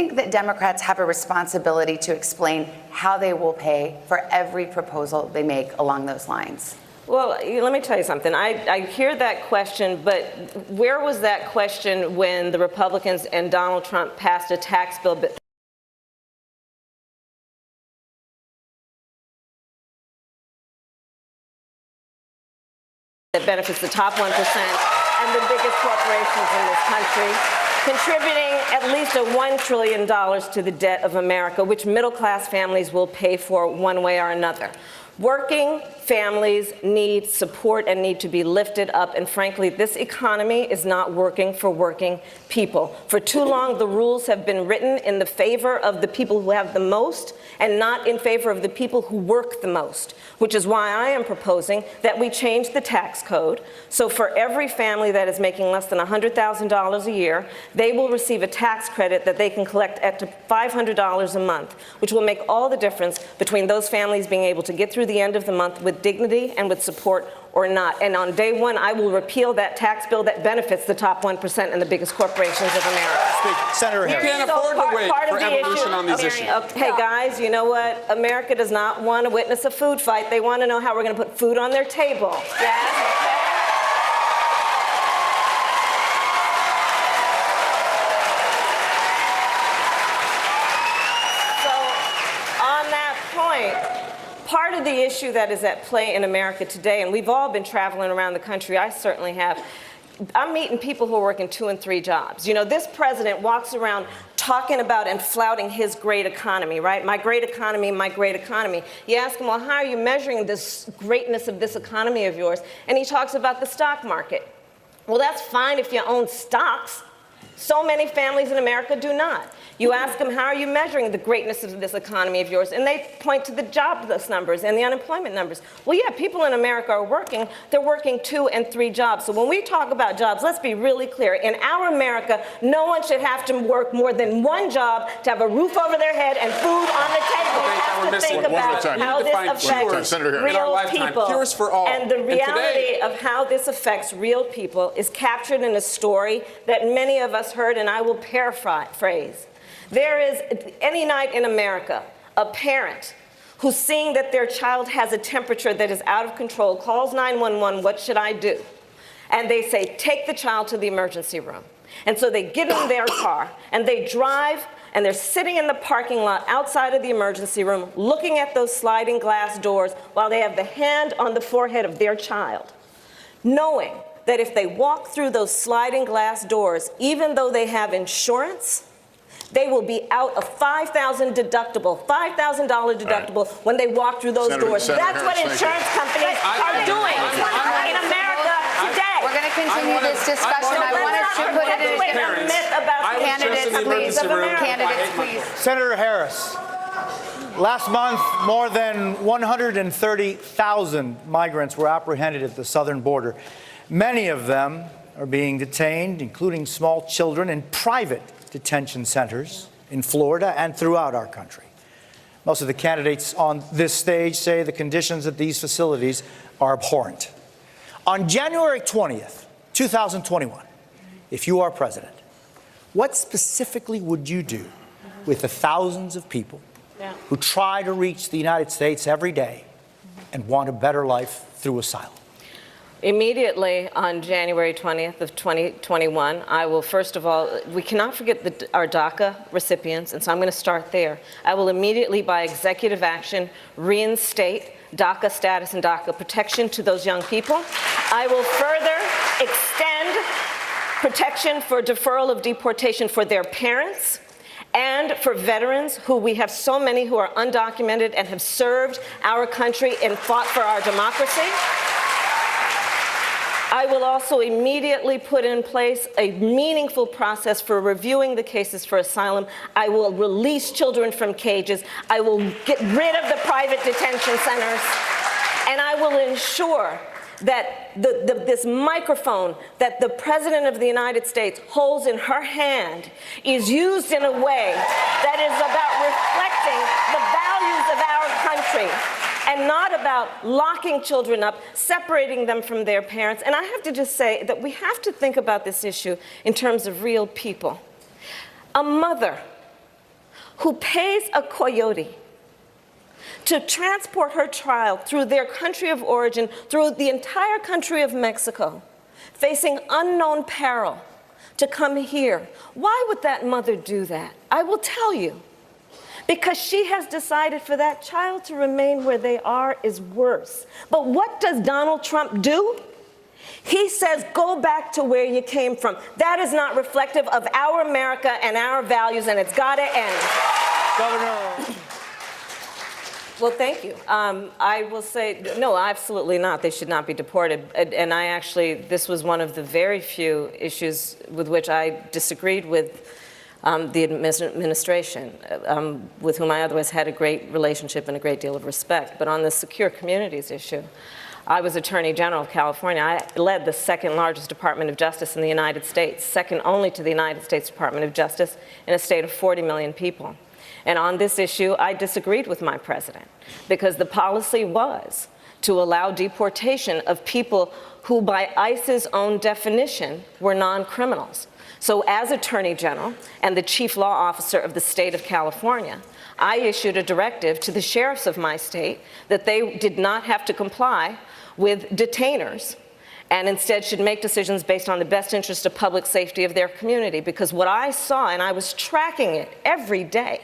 think that Democrats have a responsibility to explain how they will pay for every proposal they make along those lines? Well, let me tell you something. I hear that question, but where was that question when the Republicans and Donald Trump passed a tax bill that benefits the top 1% and the biggest corporations in this country, contributing at least $1 trillion to the debt of America, which middle-class families will pay for one way or another. Working families need support and need to be lifted up, and frankly, this economy is not working for working people. For too long, the rules have been written in the favor of the people who have the most and not in favor of the people who work the most, which is why I am proposing that we change the tax code. So for every family that is making less than $100,000 a year, they will receive a tax credit that they can collect up to $500 a month, which will make all the difference between those families being able to get through the end of the month with dignity and with support or not. And on day one, I will repeal that tax bill that benefits the top 1% and the biggest corporations of America. Senator Harris. You can't afford to wait for evolution on these issues. Hey, guys, you know what? America does not want to witness a food fight. They want to know how we're going to put food on their table. Yes? Part of the issue that is at play in America today, and we've all been traveling around the country, I certainly have, I'm meeting people who are working 2 and 3 jobs. You know, this president walks around talking about and flouting his great economy, right? My great economy, my great economy. You ask him, well, how are you measuring this greatness of this economy of yours? And he talks about the stock market. Well, that's fine if you own stocks. So many families in America do not. You ask them, how are you measuring the greatness of this economy of yours? And they point to the jobless numbers and the unemployment numbers. Well, yeah, people in America are working. They're working 2 and 3 jobs. So when we talk about jobs, let's be really clear. In our America, no one should have to work more than 1 job to have a roof over their head and food on the table. We have to think about how this affects real people. And the reality of how this affects real people is captured in a story that many of us heard, and I will paraphrase. There is, any night in America, a parent who's seeing that their child has a temperature that is out of control, calls 911, what should I do? And they say, take the child to the emergency room. And so they get in their car, and they drive, and they're sitting in the parking lot outside of the emergency room, looking at those sliding glass doors while they have the hand on the forehead of their child, knowing that if they walk through those sliding glass doors, even though they have insurance, they will be out a $5,000 deductible when they walk through those doors. That's what insurance companies are doing in America today. We're going to continue this discussion. I wanted to put it in candidates, please. Senator Harris, last month, more than 130,000 migrants were apprehended at the southern border. Many of them are being detained, including small children, in private detention centers in Florida and throughout our country. Most of the candidates on this stage say the conditions at these facilities are abhorrent. On January 20th, 2021, if you are president, what specifically would you do with the thousands of people who try to reach the United States every day and want a better life through asylum? Immediately on January 20th of 2021, I will, first of all, we cannot forget our DACA recipients, and so I'm going to start there. I will immediately, by executive action, reinstate DACA status and DACA protection to those young people. I will further extend protection for deferral of deportation for their parents and for veterans, who we have so many who are undocumented and have served our country and fought for our democracy. I will also immediately put in place a meaningful process for reviewing the cases for asylum. I will release children from cages. I will get rid of the private detention centers. And I will ensure that this microphone that the President of the United States holds in her hand is used in a way that is about reflecting the values of our country, and not about locking children up, separating them from their parents. And I have to just say that we have to think about this issue in terms of real people. A mother who pays a coyote to transport her child through their country of origin, through the entire country of Mexico, facing unknown peril, to come here. Why would that mother do that? I will tell you. Because she has decided for that child to remain where they are is worse. But what does Donald Trump do? He says, go back to where you came from. That is not reflective of our America and our values, and it's got to end. Governor. Well, thank you. I will say, no, absolutely not. They should not be deported. And I actually, this was one of the very few issues with which I disagreed with the administration, with whom I otherwise had a great relationship and a great deal of respect. But on the secure communities issue, I was Attorney General of California. I led the second largest Department of Justice in the United States, second only to the United States Department of Justice in a state of 40 million people. And on this issue, I disagreed with my president because the policy was to allow deportation of people who, by ICE's own definition, were non-criminals. So as Attorney General and the Chief Law Officer of the state of California, I issued a directive to the sheriffs of my state that they did not have to comply with detainers and instead should make decisions based on the best interest of public safety of their community. Because what I saw, and I was tracking it every day,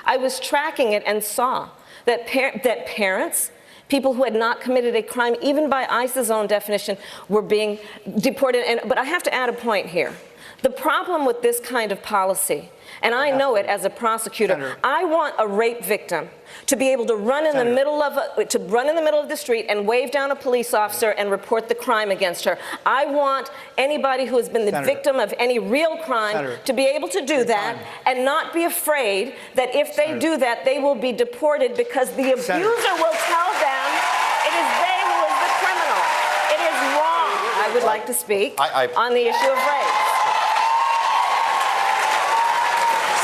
I was tracking it and saw that parents, people who had not committed a crime, even by ICE's own definition, were being deported. But I have to add a point here. The problem with this kind of policy, and I know it as a prosecutor, Senator. I want a rape victim to be able to run in the middle of the street and wave down a police officer and report the crime against her. I want anybody who has been the victim of any real crime to be able to do that and not be afraid that if they do that, they will be deported because the abuser will tell them it is they who is the criminal. It is wrong. I would like to speak on the issue of rape.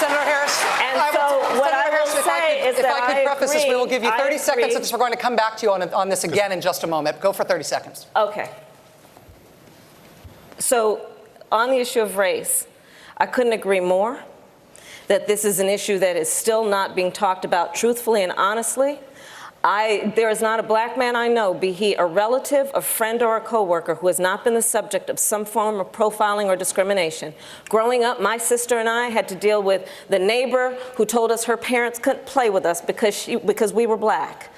Senator Harris, And so what I will say is that if I could preface this, we will give you 30 seconds agree. since we're going to come back to you on this again in just a moment. Go for 30 seconds. Okay. So on the issue of race, I couldn't agree more that this is an issue that is still not being talked about truthfully and honestly. There is not a black man I know, be he a relative, a friend, or a coworker, who has not been the subject of some form of profiling or discrimination. Growing up, my sister and I had to deal with the neighbor who told us her parents couldn't play with us because we were black.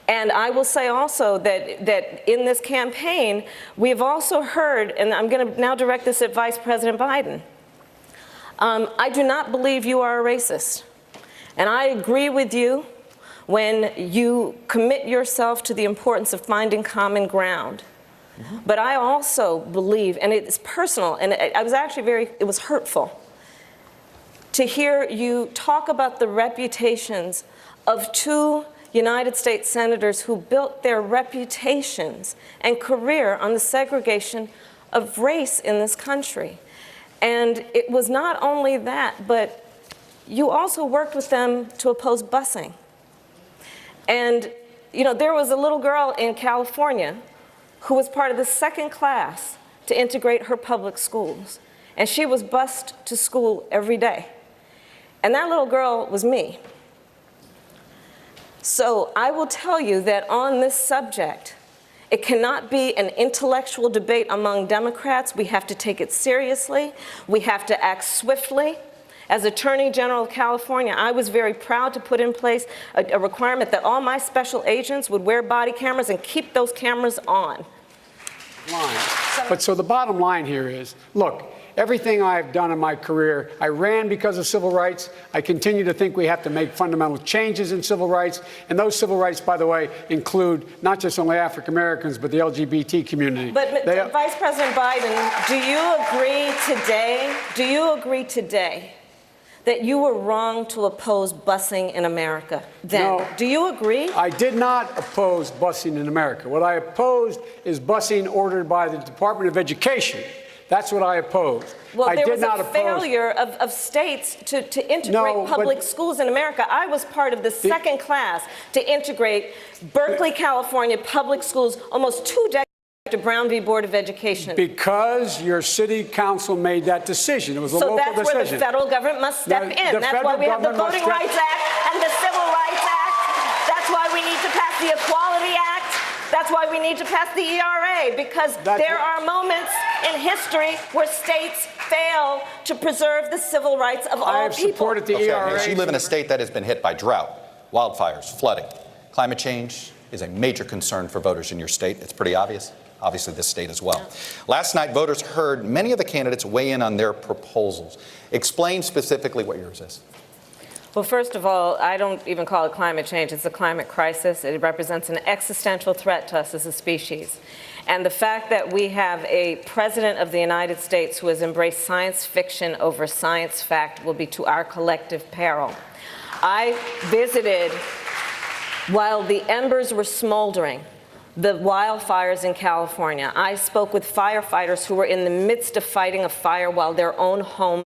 And I will say also that in this campaign, we've also heard, and I'm going to now direct this at Vice President Biden, I do not believe you are a racist. And I agree with you when you commit yourself to the importance of finding common ground. But I also believe, and it's personal, and I was actually it was hurtful to hear you talk about the reputations of two United States senators who built their reputations and career on the segregation of race in this country. And it was not only that, but you also worked with them to oppose busing. And, you know, there was a little girl in California who was part of the second class to integrate her public schools. And she was bused to school every day. And that little girl was me. So I will tell you that on this subject, it cannot be an intellectual debate among Democrats. We have to take it seriously. We have to act swiftly. As Attorney General of California, I was very proud to put in place a requirement that all my special agents would wear body cameras and keep those cameras on. But so the bottom line here is, look, everything I've done in my career, I ran because of civil rights. I continue to think we have to make fundamental changes in civil rights. And those civil rights, by the way, include not just only African Americans, but the LGBT community. But Vice President Biden, do you agree today that you were wrong to oppose busing in America then? No. Do you agree? I did not oppose busing in America. What I opposed is busing ordered by the Department of Education. That's what I opposed. Well, there was a failure of states to integrate public schools in America. I was part of the second class to integrate Berkeley, California public schools almost 2 decades Brown v. Board of Education. Because your city council made that decision. It was a So local that's decision. where the federal government must step The in. That's why federal we have the government Voting must Rights Act and the Civil Rights Act. That's why we need to pass the Equality Act. That's why we need to pass the ERA, because there are moments in history where states fail to preserve the civil rights of all I have people. supported the Okay, ERA. so you live in a state that has been hit by drought, wildfires, flooding. Climate change is a major concern for voters in your state. It's pretty obvious. Obviously, this state as well. Last night, voters heard many of the candidates weigh in on their proposals. Explain specifically what yours is. Well, first of all, I don't even call it climate change. It's a climate crisis. It represents an existential threat to us as a species. And the fact that we have a president of the United States who has embraced science fiction over science fact will be to our collective peril. I visited, while the embers were smoldering, the wildfires in California. I spoke with firefighters who were in the midst of fighting a fire while their own home